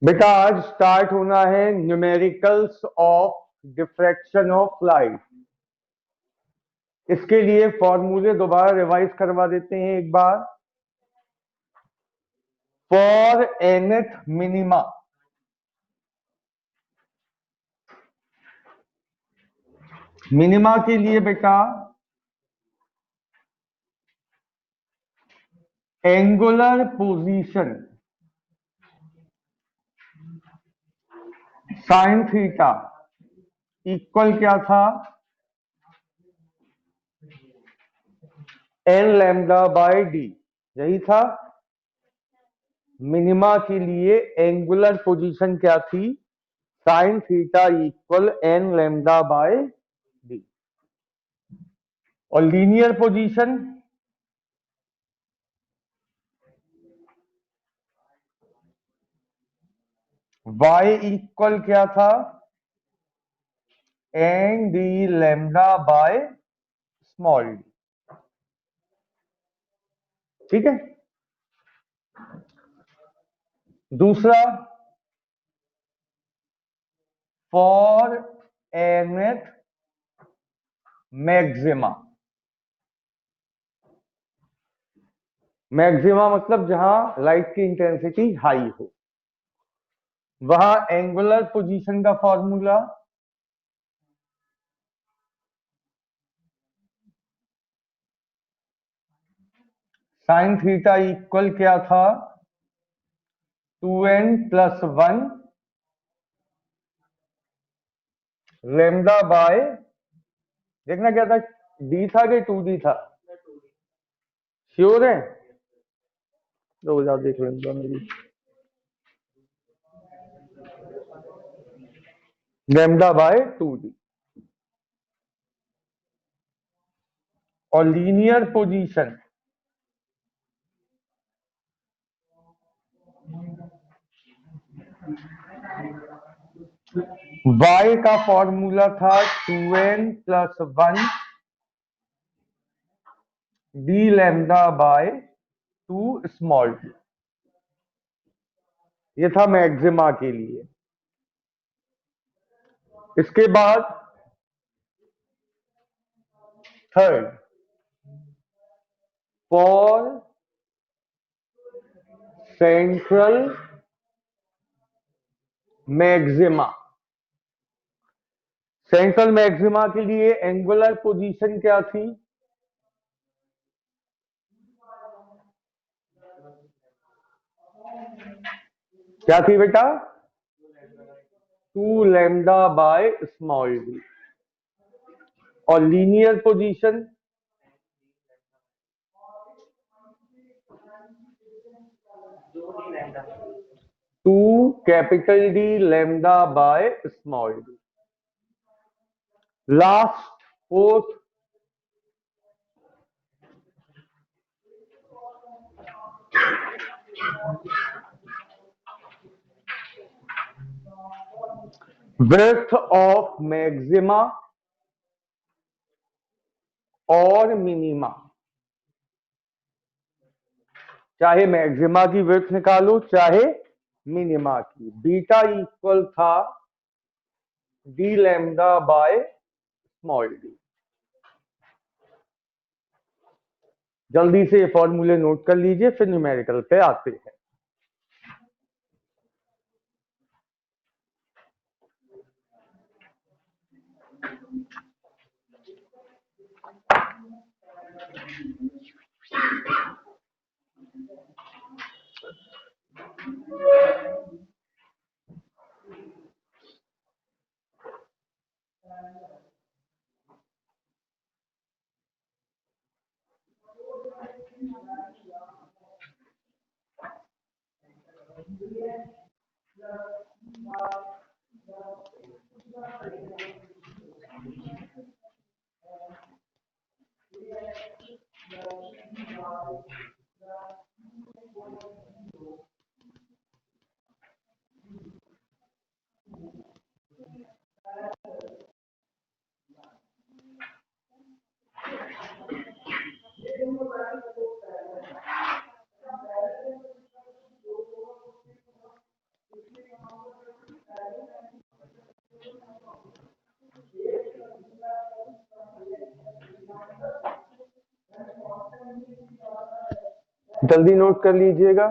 बेटा आज स्टार्ट होना है numericals of diffraction of light. इसके लिए फॉर्मूले दोबारा रिवाइज करवा देते हैं एक बार। फॉर nth मिनिमा मिनिमा के लिए बेटा angular position sign theta equal क्या था, एन लैम्डा बाय डी। यही था। मिनिमा के लिए एंगुलर पोजीशन क्या थी, sine theta equal N lambda by D. और लीनियर पोजीशन y इक्वल क्या था, N D lambda by small D. ठीक है। दूसरा, फॉर nth मैक्सिमा। मैक्सिमा मतलब जहां लाइट की इंटेंसिटी हाई हो, वहां एंगुलर पोजीशन का फॉर्मूला साइन थीटा इक्वल क्या था, 2n+1 लैम्डा बाय, देखना क्या था, डी था कि 2d था, श्योर है? तो जाओ देख लेंगे मेरी, लैम्डा बाय 2d। और लीनियर पोजीशन y का फॉर्मूला था 2n+1 D lambda bye 2 small D. ये था मैक्सिमा के लिए। इसके बाद third, for central maxima. Central maxima के लिए एंगुलर पोजीशन क्या थी, क्या थी बेटा, 2 लैम्डा बाय स्मॉल डी। और linear position 2 capital D lambda by small D. Last, fourth, breadth of maxima और मिनिमा। चाहे मैक्सिमा की विड्थ निकालो चाहे मिनिमा की, बीटा इक्वल था D lambda by small D. जल्दी से फॉर्मूले नोट कर लीजिए, फिर न्यूमेरिकल पे आते हैं। जल्दी नोट कर लीजिएगा।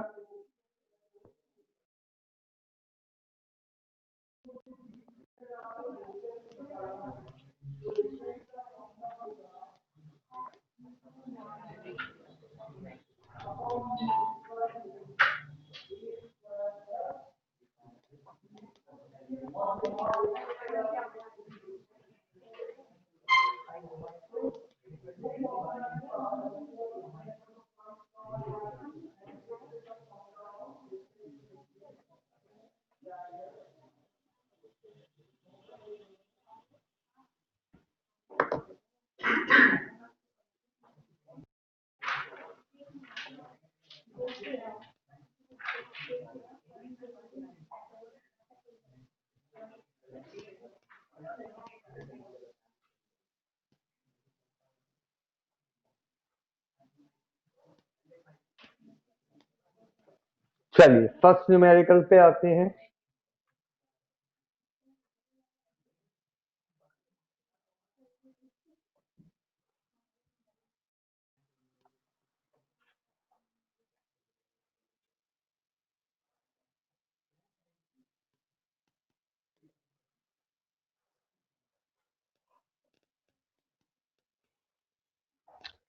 चलिए फर्स्ट न्यूमेरिकल पे आते हैं।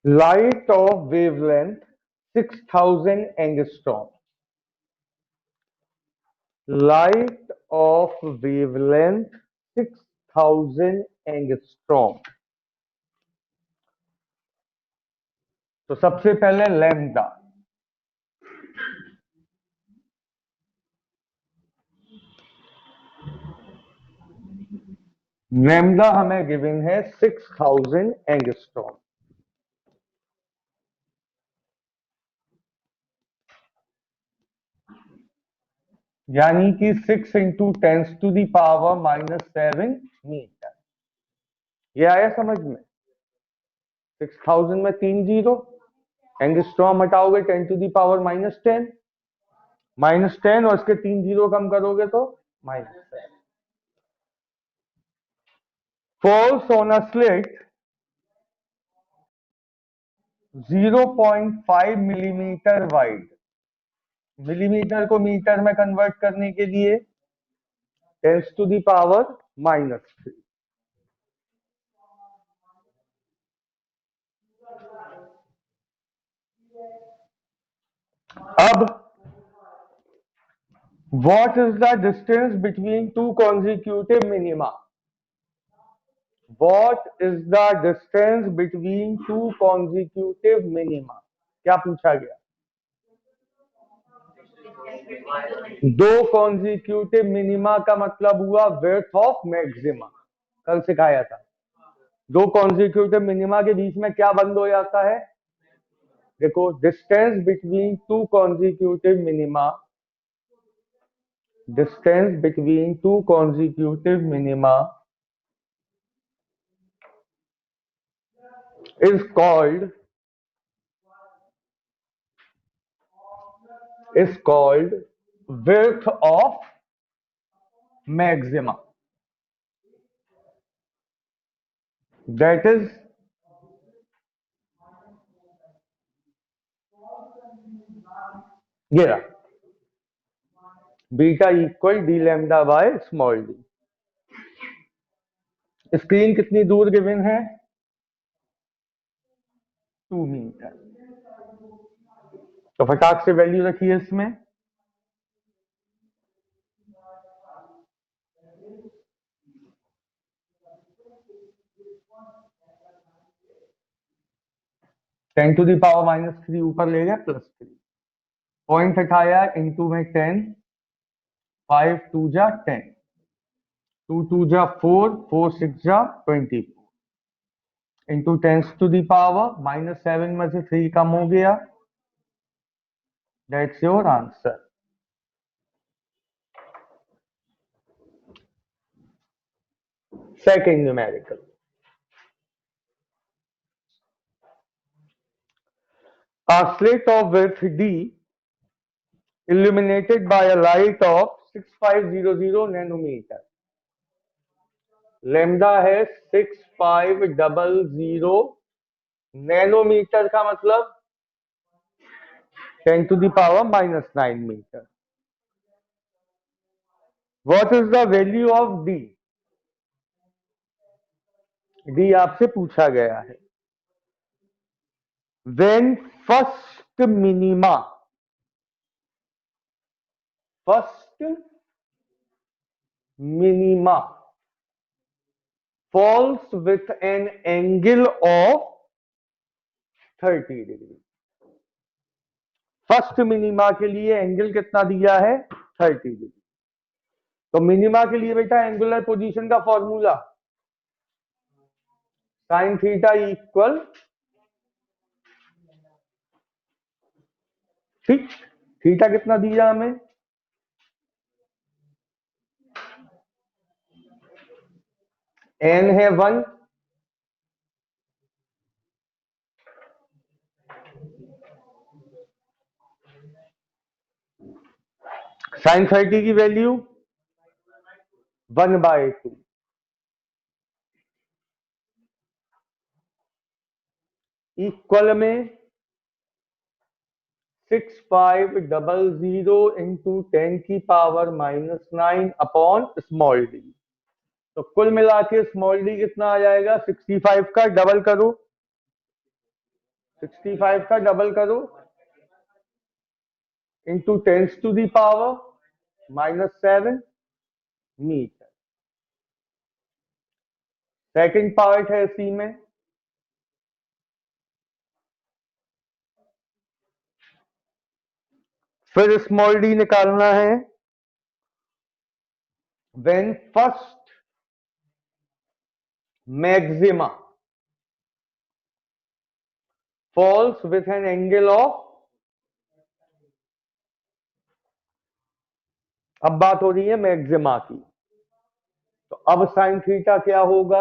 Light of wavelength 6000 angstrom. Light of wavelength 6000 angstrom. तो सबसे पहले लैम्डा। लैम्डा हमें गिवन है 6000 एंगस्ट्रॉम। यानी कि 6 इंटू 10⁻⁻7 मीटर। ये आया समझ में? 6000 में 3 जीरो, एंगस्ट्रॉम हटाओगे 10⁻⁻10, -10 और इसके 3 जीरो कम करोगे तो -7। Falls on a slit 0.5 millimetre wide. Millimetre को मीटर में कन्वर्ट करने के लिए 10⁻⁻3। अब what is the distance between two consecutive minima? What is the distance between two consecutive minima? क्या पूछा गया? दो कॉन्जिक्यूटिव मिनिमा का मतलब हुआ विड्थ ऑफ मैक्सिमा। कल सिखाया था। दो कॉन्जिक्यूटिव मिनिमा के बीच में क्या बंद हो जाता है? देखो, distance between two consecutive minima, distance between two consecutive minima is called width of maxima. That is ये रहा, beta equal D lambda by small D. Screen कितनी दूर गिवन है? 2 मीटर। तो फटाक से वैल्यू रखिए इसमें। (10⁻³ ऊपर ले गया +3, पॉइंट हटाया, इंटू में 10, 5 2 जा 10, 2 2 जा 4, 4 6 जा 24, इंटू 10⁻⁻7 में से 3 कम हो गया। That's your answer. Second numerical. A slit of width d illuminated by a light of 6500 nanometer. Lambda है 6500 नैनोमीटर का मतलब 10⁻⁻⁹ metre. What is the value of D? D आपसे पूछा गया है। When first minima falls with an angle of 30 degree. First minima के लिए angle कितना दिया है? 30 डिग्री। तो मिनिमा के लिए बेटा एंगुलर पोजीशन का फॉर्मूला साइन थीटा इक्वल, ठीक, थीटा कितना दिया हमें? एन है 1, साइन 30 की वैल्यू 1/2, इक्वल में 6500 इंटू 10⁻⁻⁹ अपॉन स्मॉल डी। तो कुल मिला के स्मॉल डी कितना आ जाएगा? 65 का डबल करो, 65 का डबल करो इंटू 10⁻⁻7 मीटर। सेकंड पार्ट है इसी में, फिर स्मॉल डी निकालना है। When first maxima falls with an angle of, अब बात हो रही है मैक्सिमा की, तो अब साइन थीटा क्या होगा?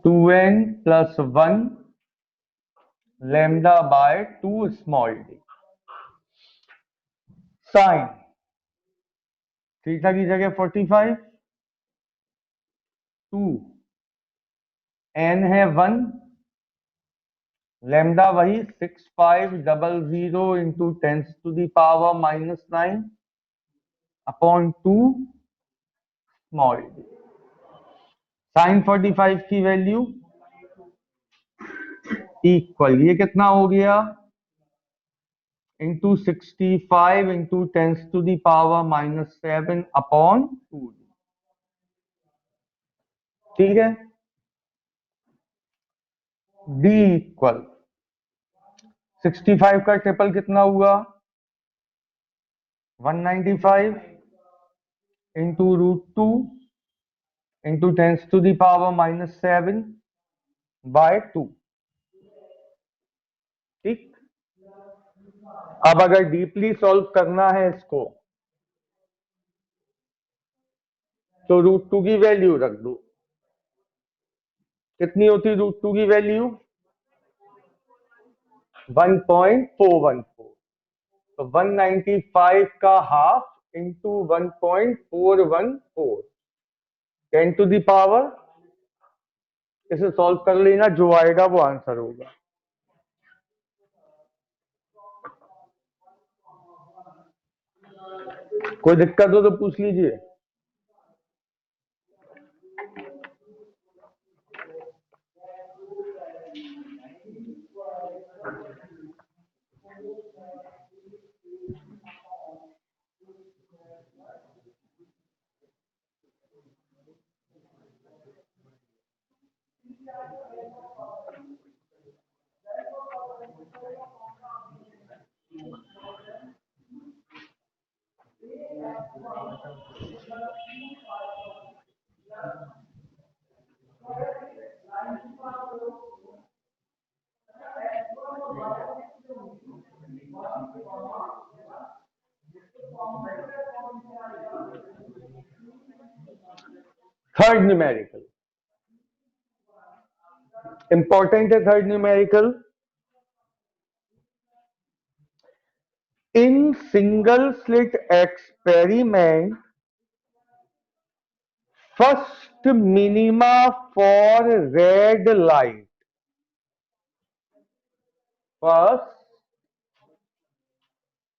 Two n plus 1 λ/2 small D. Sine theta की जगह 45, 2 एन है 1, लैम्डा वही 6500 into 10⁻⁻⁹ upon 2 small D. Sine 45 की वैल्यू इक्वल, ये कितना हो गया? Into 65 into 10⁻⁻⁷ upon 2। ठीक है, डी इक्वल 65 का ट्रिपल कितना हुआ? 195 इंटू √2 इंटू 10⁻⁻⁷/2। ठीक, अब अगर डीपली सॉल्व करना है इसको तो √2 की वैल्यू रख दो। कितनी होती √2 की वैल्यू? 1.414। तो 195 का हाफ इंटू 1.414, 10⁻, इसे सॉल्व कर लेना, जो आएगा वो आंसर होगा। कोई दिक्कत हो तो पूछ लीजिए। थर्ड न्यूमेरिकल इंपॉर्टेंट है। Third numerical, in single slit experiment first minima for red light, first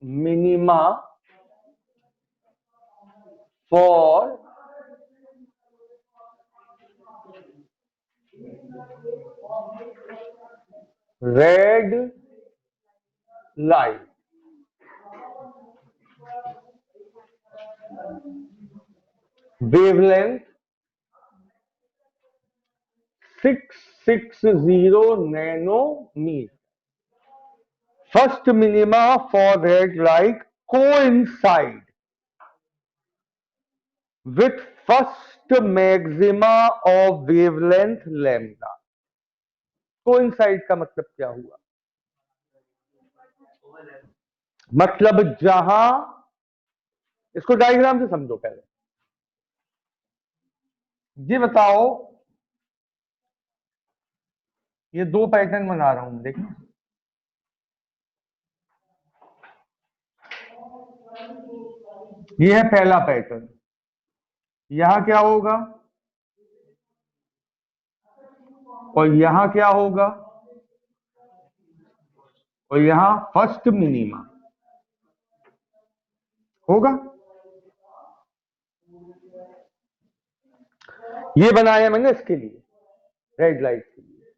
minima for red light, wavelength 660 nanometre. First minima for red light coincide with first maxima of wavelength lambda. coincide का मतलब क्या हुआ? मतलब जहां, इसको diagram से समझो पहले. ये बताओ, ये दो पैटर्न बना रहा हूं, देखना. ये है पहला पैटर्न. यहां क्या होगा और यहां क्या होगा, और यहां फर्स्ट मिनिमा होगा. ये बनाया मैंने इसके लिए, रेड लाइट के लिए.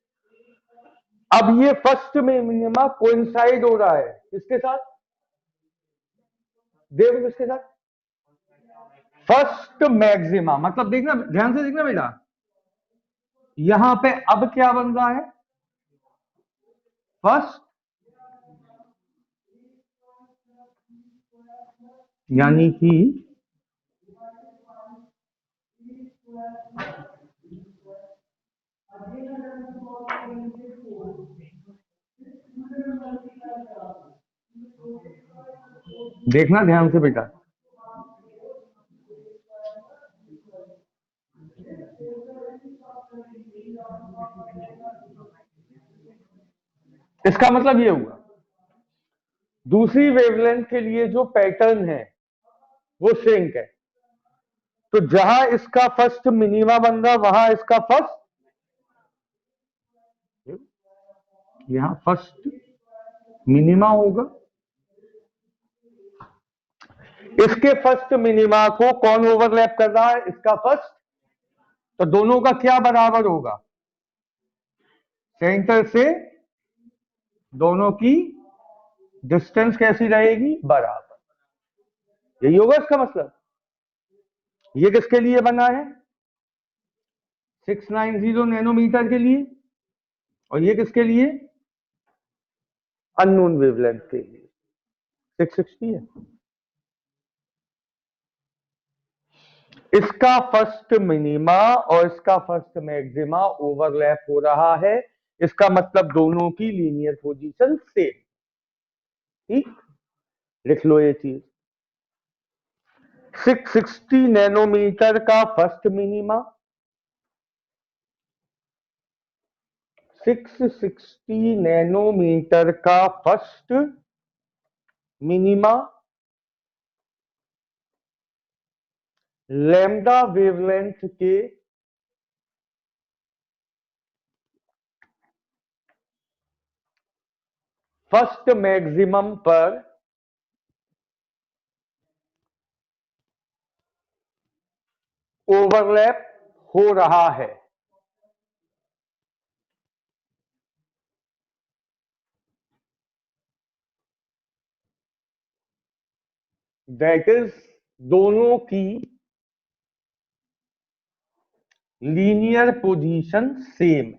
अब ये फर्स्ट मिनिमा कोइंसाइड हो रहा है किसके साथ? देखो किसके साथ? First maxima. मतलब देखना, ध्यान से देखना बेटा, यहां पे अब क्या बन रहा है? फर्स्ट, यानी कि देखना ध्यान से बेटा, इसका मतलब ये हुआ दूसरी वेवलेंथ के लिए जो पैटर्न है वो सिंक है. तो जहां इसका फर्स्ट मिनिमा बन रहा वहां इसका फर्स्ट, यहां फर्स्ट मिनिमा होगा. इसके फर्स्ट मिनिमा को कौन ओवरलैप कर रहा है? इसका फर्स्ट. तो दोनों का क्या बराबर होगा? सेंटर से दोनों की डिस्टेंस कैसी रहेगी? बराबर. यही होगा इसका मतलब. ये किसके लिए बना है? 690 नैनोमीटर के लिए. और ये किसके लिए? अननोन वेवलेंथ के लिए 660 है. इसका फर्स्ट मिनिमा और इसका फर्स्ट मैक्सिमा ओवरलैप हो रहा है. इसका मतलब दोनों की लीनियर पोजीशन सेम. ठीक, लिख लो ये चीज. 660 नैनोमीटर का फर्स्ट मिनिमा, 660 नैनोमीटर का फर्स्ट मिनिमा लैम्डा वेवलेंथ के फर्स्ट मैक्सिमम पर ओवरलैप हो रहा है. दैट इज दोनों की लीनियर पोजीशन सेम है.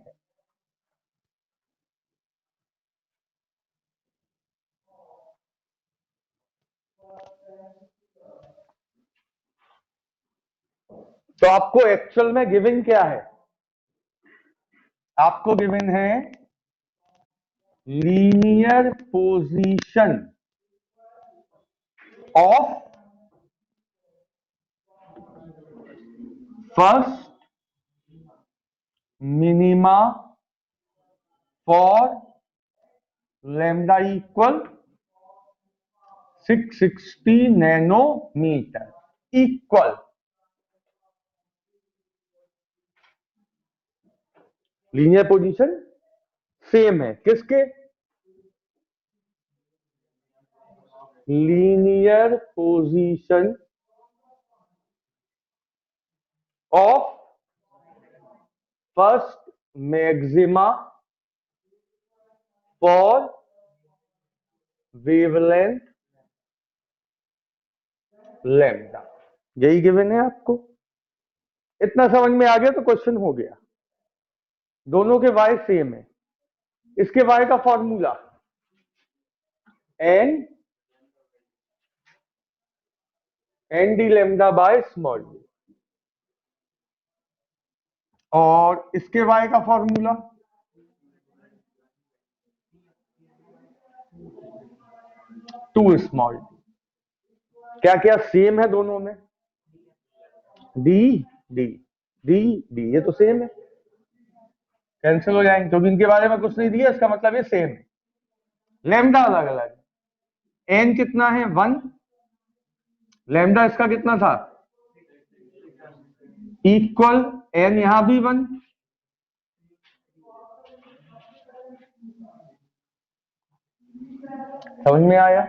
तो आपको एक्चुअल में गिवन क्या है? आपको गिवन है linear position of first minima for lambda equal 660 nanometre equal linear position same है किसके? Linear position of first maxima for wavelength lambda, यही गिवन है आपको। इतना समझ में आ गया तो क्वेश्चन हो गया। दोनों के y सेम है। इसके y का formula n D lambda by small D, और इसके y का फॉर्मूला टू स्मॉल डी। क्या क्या सेम है दोनों में? डी डी डी डी, ये तो सेम है, कैंसिल हो जाएंगे क्योंकि इनके बारे में कुछ नहीं दिया, इसका मतलब ये सेम है। लैम्डा अलग अलग है। एन कितना है? 1। लैम्डा इसका कितना था? इक्वल एन, यहां भी 1। समझ में आया?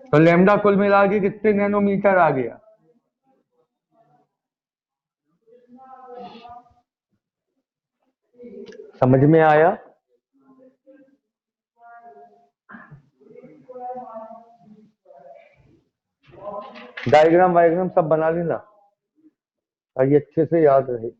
तो लैम्डा कुल मिला के कितने नैनोमीटर आ गया? समझ में आया? डायग्राम वायग्राम सब बना लेना ताकि अच्छे से याद रहे।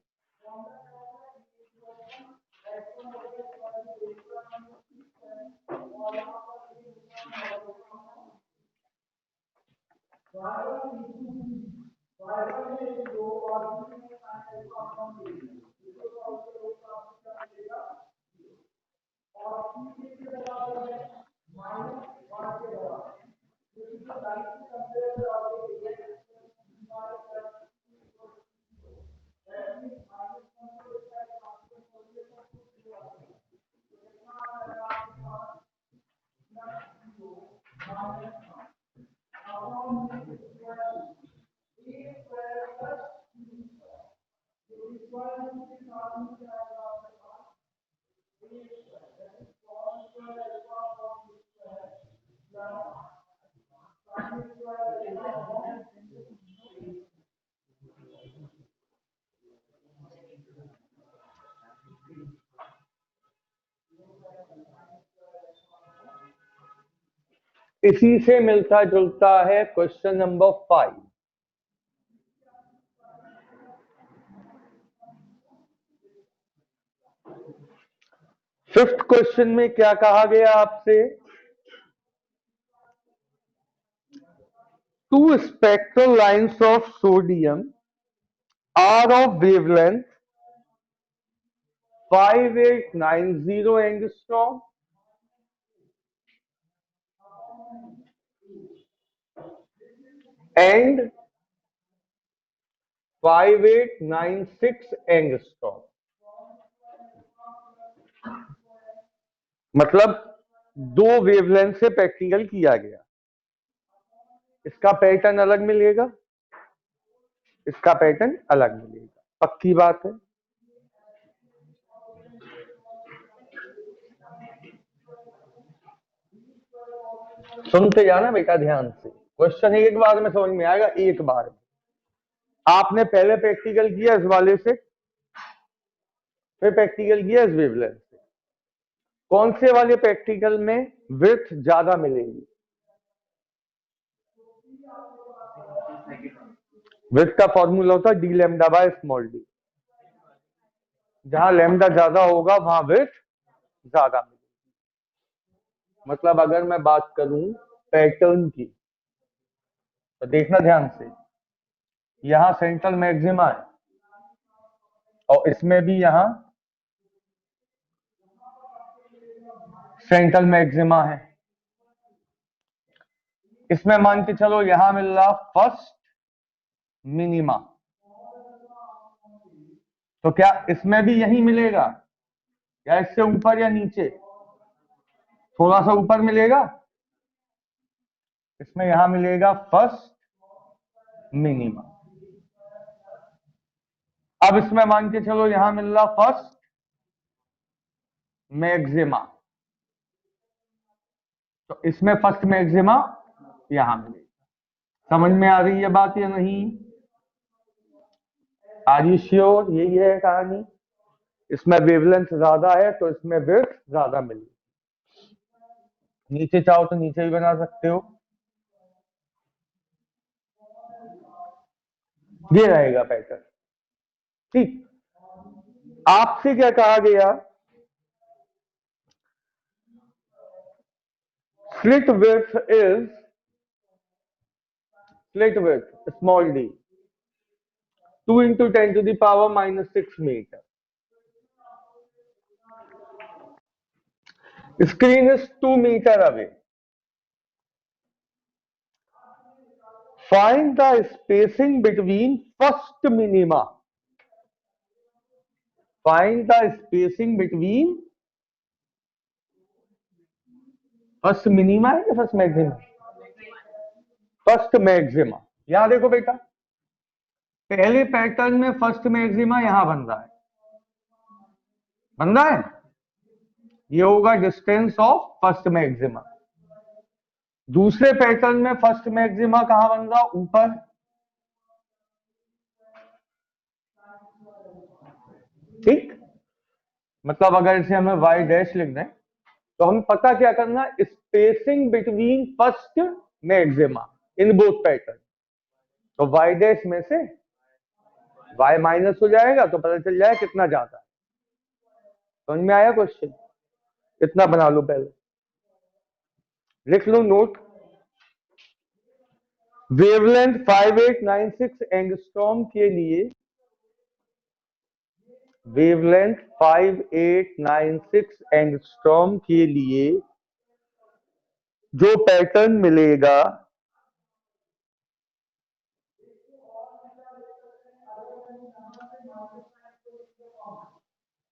इसी से मिलता जुलता है क्वेश्चन नंबर 5। फिफ्थ क्वेश्चन में क्या कहा गया आपसे? Two spectral lines of sodium are of wavelength 5890 angstrom and 5896 angstrom. मतलब दो वेवलेंथ से प्रैक्टिकल किया गया। इसका पैटर्न अलग मिलेगा, इसका पैटर्न अलग मिलेगा, पक्की बात है। सुनते जाना बेटा ध्यान से, क्वेश्चन एक बार में समझ में आएगा, एक बार में। आपने पहले प्रैक्टिकल किया इस वाले से, फिर प्रैक्टिकल किया इस वेवलेंथ से। कौन से वाले प्रैक्टिकल में विड्थ ज्यादा मिलेगी? विड्थ का फॉर्मूला होता है D lambda by small D. जहां लैम्डा ज्यादा होगा वहां विड्थ ज्यादा मिलेगी। मतलब अगर मैं बात करूं पैटर्न की तो देखना ध्यान से, यहां सेंट्रल मैक्सिमा है और इसमें भी यहां सेंट्रल मैक्सिमा है। इसमें मान के चलो यहां मिल रहा फर्स्ट मिनिमा, तो क्या इसमें भी यही मिलेगा या इससे ऊपर या नीचे? थोड़ा सा ऊपर मिलेगा। इसमें यहां मिलेगा फर्स्ट मिनिमा। अब इसमें मान के चलो यहां मिल रहा फर्स्ट मैक्सिमा, तो इसमें फर्स्ट मैक्सिमा यहां मिलेगा। समझ में आ रही है बात या नहीं? Are you sure? यही है कहानी। इसमें वेवलेंथ ज्यादा है तो इसमें विड्थ ज्यादा मिलेगी। नीचे चाहो तो नीचे भी बना सकते हो, ये रहेगा पैटर्न। ठीक, आपसे क्या कहा गया? Slit width is, slit width small D 2 into 10 to the power minus 6 meter. Screen is 2 meter away. Find the spacing between first minima. Find the spacing between first minima है या first maxima? First maxima. यहां देखो बेटा, पहले pattern में first maxima यहां बन रहा है, बन रहा है। ये होगा डिस्टेंस ऑफ फर्स्ट मैक्सिमा। दूसरे पैटर्न में फर्स्ट मैक्सिमा कहां बन रहा? ऊपर। ठीक, मतलब अगर इसे हमें y डैश लिख दें तो हमें पता क्या करना? Spacing between first maxima in both pattern. तो y डैश में से y माइनस हो जाएगा तो पता चल जाएगा कितना ज्यादा है। समझ में आया क्वेश्चन? इतना बना लो, पहले लिख लो नोट। वेवलेंथ 5896 एंगस्ट्रॉम के लिए, वेवलेंथ 5896 एंगस्ट्रॉम के लिए जो पैटर्न मिलेगा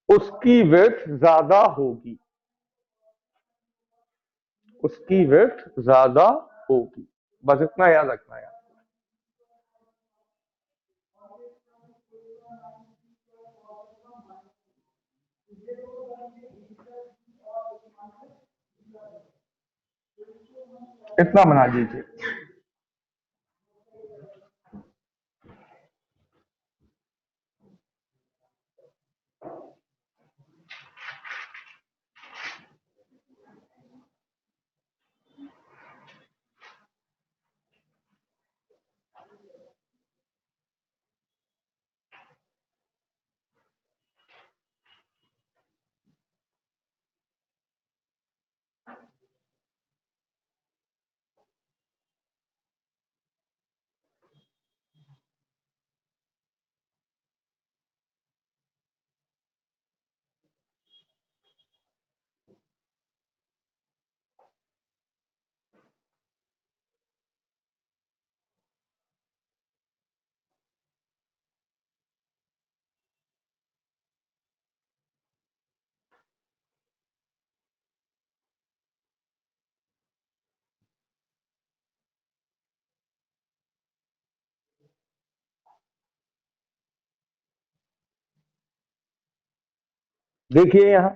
उसकी विड्थ ज्यादा होगी, उसकी विड्थ ज्यादा होगी। बस इतना याद रखना है। इतना बना दीजिए। देखिए यहां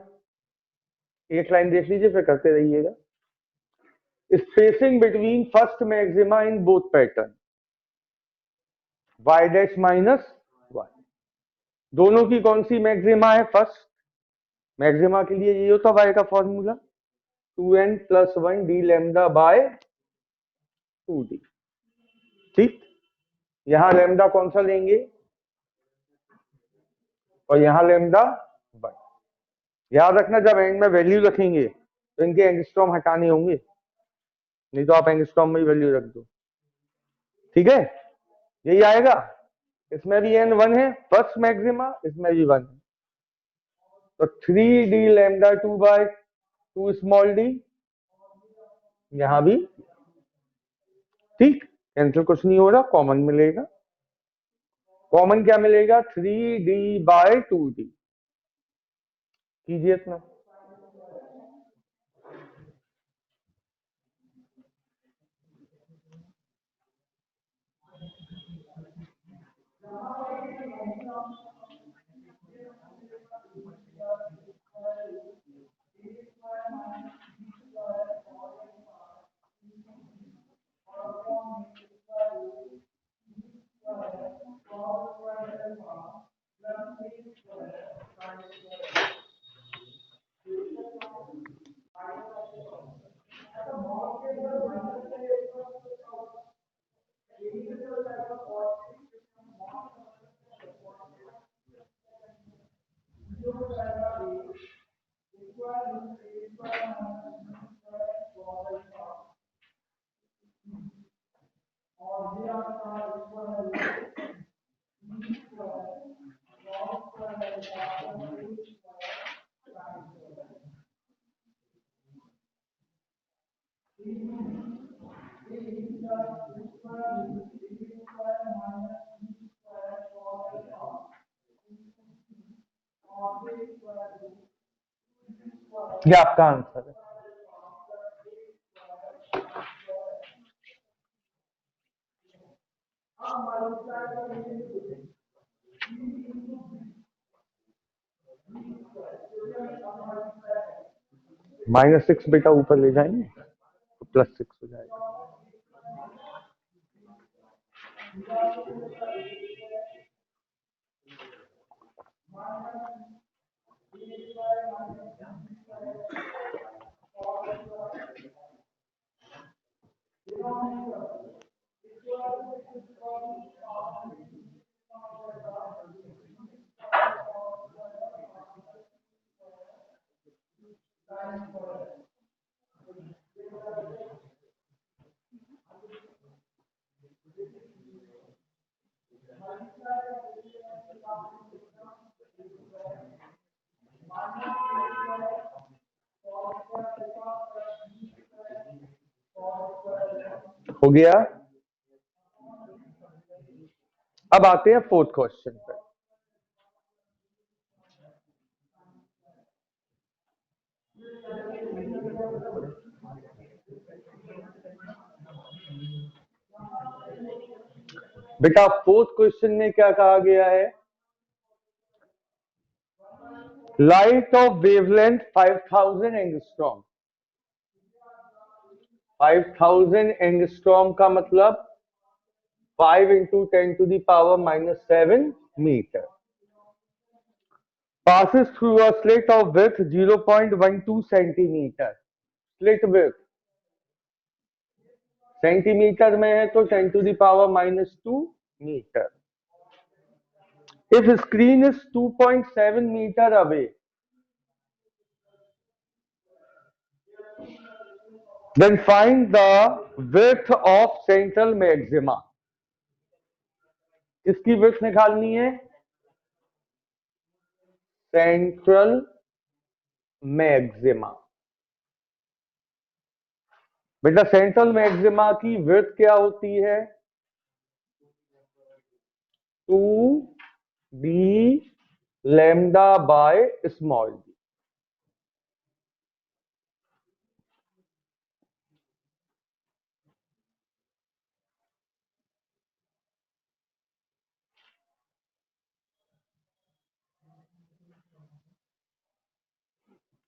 एक लाइन देख लीजिए, फिर करते रहिएगा। Spacing between first maxima in both pattern y dash minus y। दोनों की कौन सी मैक्सिमा है? फर्स्ट मैक्सिमा के लिए ये होता y का formula 2n plus 1 D lambda bye 2d। ठीक, यहां लैम्डा कौन सा लेंगे और यहां लैम्डा y। याद रखना, जब एंड में वैल्यू रखेंगे तो इनके एंगस्ट्रॉम हटाने होंगे, नहीं तो आप एंगस्ट्रॉम में ही वैल्यू रख दो। ठीक है, यही आएगा। इसमें भी n 1 है फर्स्ट मैक्सिमा, इसमें भी 1 है, तो 3d lambda 2 bye 2 small D यहां भी। ठीक, कैंसिल कुछ नहीं हो रहा, कॉमन मिलेगा। कॉमन क्या मिलेगा? 3d bye 2d। कीजिए इतना। ये आपका आंसर है। -6 बेटा ऊपर ले जाएंगे तो +6 हो जाएगा। हो गया। अब आते हैं 4th क्वेश्चन पे। बेटा 4th क्वेश्चन में क्या कहा गया है? Light of wavelength 5000 angstrom. 5000 angstrom का मतलब 5 × 10⁻⁻7 metre passes through a slit of width 0.12 centimeter. Slit width centimetre में है तो 10⁻⁻2 metre. If screen is 2.7 meter away, then find the width of central maxima. इसकी width निकालनी है सेंट्रल मैक्सिमा। बेटा central maxima की विड्थ क्या होती है? 2d lambda by small d।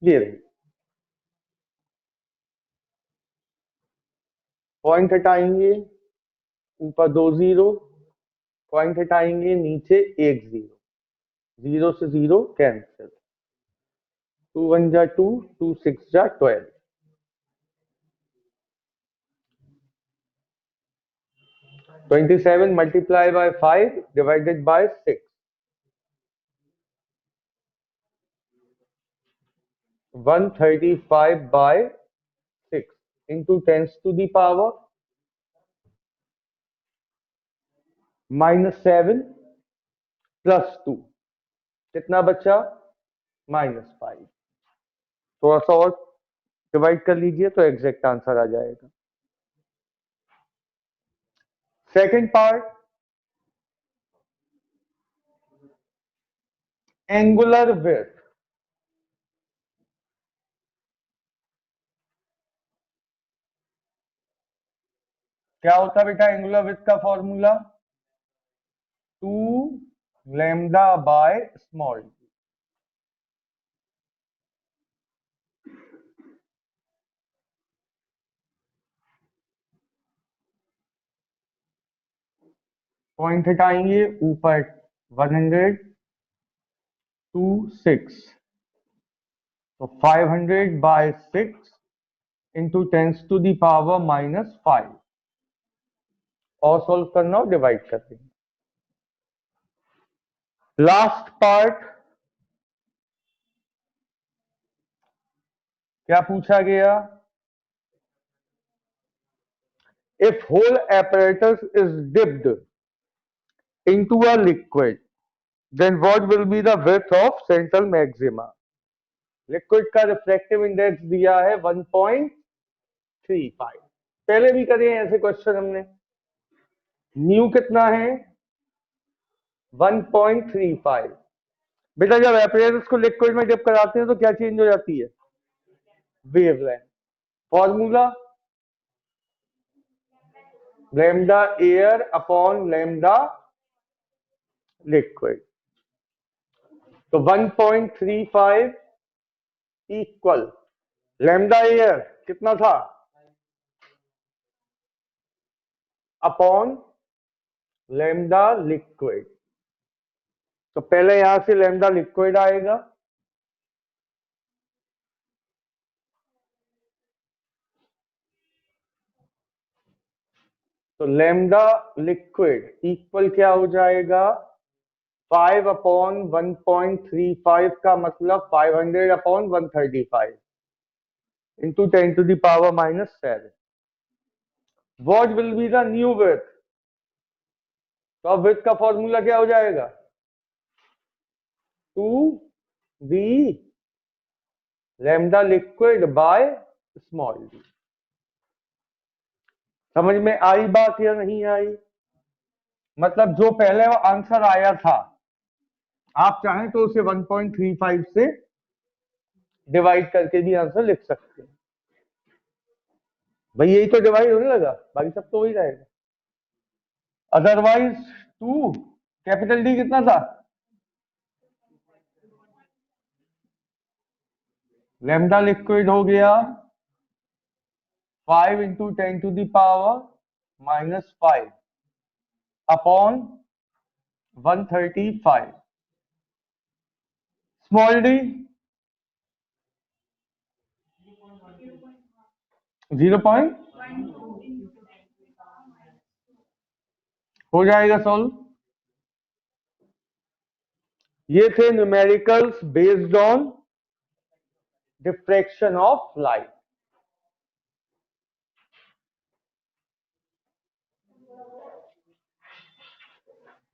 ये रही। पॉइंट हटाएंगे, ऊपर 2 0, पॉइंट हटाएंगे नीचे 1 0, 0 से 0 कैंसिल, 2 1 जा 2, 2 6 जा 12, 27 multiplied by 5 divided by 6, 135 by 6 into 10 to the power -7 +2, कितना बचा? -5। थोड़ा सा और डिवाइड कर लीजिए तो एग्जैक्ट आंसर आ जाएगा। Second part, angular width. क्या होता है बेटा एंगुलर विड्थ का formula? 2 lambda by small d। Point हटाएंगे, ऊपर 100, 6, तो 500/6 इंटू 10⁻⁻5 और सॉल्व करना और डिवाइड कर देंगे। लास्ट पार्ट क्या पूछा गया? If whole apparatus is dipped into a liquid, then what will be the width of central maxima? Liquid का रिफ्रैक्टिव इंडेक्स दिया है 1.35। पहले भी करे हैं ऐसे क्वेश्चन हमने। न्यू कितना है? 1.35। बेटा जब एपरेटस को लिक्विड में डिप कराते हैं तो क्या चेंज हो जाती है? Wavelength. Formula lambda air upon lambda liquid. तो 1.35 इक्वल लैम्डा एयर कितना था? Upon lambda liquid. तो पहले यहां से लैम्डा लिक्विड आएगा, तो लैम्डा लिक्विड इक्वल क्या हो जाएगा? 5/1.35 का मतलब 500/135 into 10⁻⁻7। What will be the new width? तो अब विड्थ का फॉर्मूला क्या हो जाएगा? 2d lambda liquid bye small D. समझ में आई बात या नहीं आई? मतलब जो पहले आंसर आया था आप चाहें तो उसे 1.35 से डिवाइड करके भी आंसर लिख सकते हैं। भाई यही तो डिवाइड होने लगा, बाकी सब तो हो ही जाएगा। अदरवाइज 2 कैपिटल डी कितना था? लैम्डा लिक्विड हो गया 5 इंटू 10⁻⁻5 अपॉन 135। Small D 0. हो जाएगा सॉल्व। ये थे numericals based on diffraction of light.